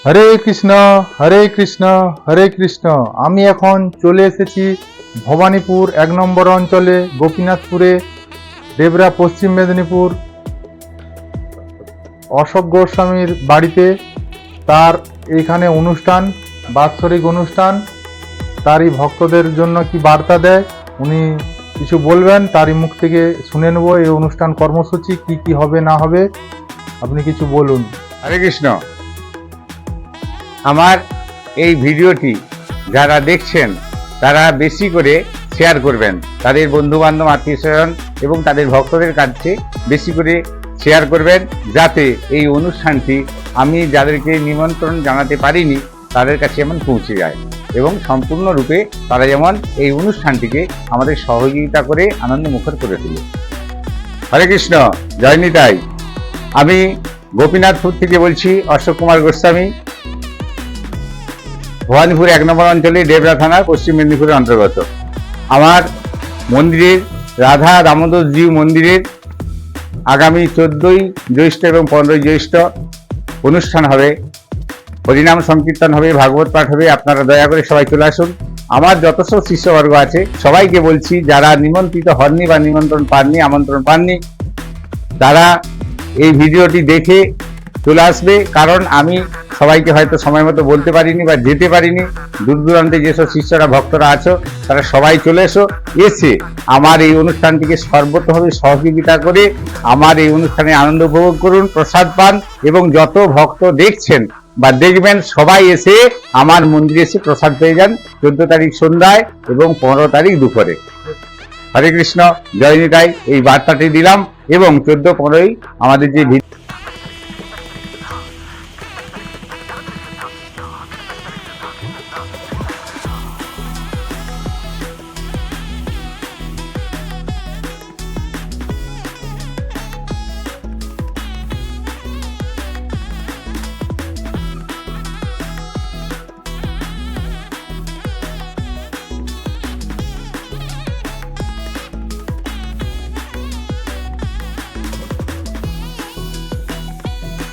হরে কৃষ্ণ হরে কৃষ্ণ হরে কৃষ্ণ। আমি এখন চলে এসেছি ভবানীপুর 1 নম্বর অঞ্চলে গোপীনাথপুরে, দেবরা, পশ্চিম মেদিনীপুর, অশোক গোস্বামীর বাড়িতে। তার এইখানে অনুষ্ঠান, বাৎসরিক অনুষ্ঠান। তারই ভক্তদের জন্য কি বার্তা দেয় উনি কিছু বলবেন, তারই মুখ থেকে শুনে নেব এই অনুষ্ঠান কর্মসূচি কি কি হবে না হবে। আপনি কিছু বলুন। হরে কৃষ্ণ। আমার এই ভিডিওটি যারা দেখছেন তারা বেশি করে শেয়ার করবেন, তাদের বন্ধু বান্ধব, আত্মীয় স্বজন এবং তাদের ভক্তদের কাছে বেশি করে শেয়ার করবেন, যাতে এই অনুষ্ঠানটি আমি যাদেরকে নিমন্ত্রণ জানাতে পারিনি তাদের কাছে যেমন পৌঁছে যায় এবং সম্পূর্ণরূপে তারা যেমন এই অনুষ্ঠানটিকে আমাদের সহযোগিতা করে আনন্দমুখর করে তোলে। হরে কৃষ্ণ, জয় নিতাই। আমি গোপীনাথপুর থেকে বলছি, অশোক কুমার গোস্বামী, ভবানীপুর 1 নম্বর অঞ্চলে, দেবরা থানা, পশ্চিম মেদিনীপুরের অন্তর্গত। আমার মন্দিরের, রাধা দামোদর জিউ মন্দিরের আগামী 14ই জ্যৈষ্ঠ এবং 15ই জ্যৈষ্ঠ অনুষ্ঠান হবে, হরিনাম সংকীর্তন হবে, ভাগবত পাঠ হবে। আপনারা দয়া করে সবাই চলে আসুন। আমার যত সব শিষ্যবর্গ আছে সবাইকে বলছি, যারা নিমন্ত্রিত হননি বা নিমন্ত্রণ পাননি, আমন্ত্রণ পাননি, তারা এই ভিডিওটি দেখে চলে আসবে। কারণ আমি সবাইকে হয়তো সময় মতো বলতে পারিনি বা যেতে পারিনি। দূর দূরান্তে যেসব শিষ্যরা, ভক্তরা আছো, তারা সবাই চলে এসে আমার এই অনুষ্ঠানটিকে সর্বতভাবে সহযোগিতা করে আমার এই অনুষ্ঠানে আনন্দ উপভোগ করুন, প্রসাদ পান এবং যত ভক্ত দেখছেন বা দেখবেন সবাই এসে আমার মন্দিরে এসে প্রসাদ পেয়ে যান 14 তারিখ সন্ধ্যায় এবং 15 তারিখ দুপুরে। হরে কৃষ্ণ, জয় নিতাই। এই বার্তাটি দিলাম এবং 14-15 আমাদের যে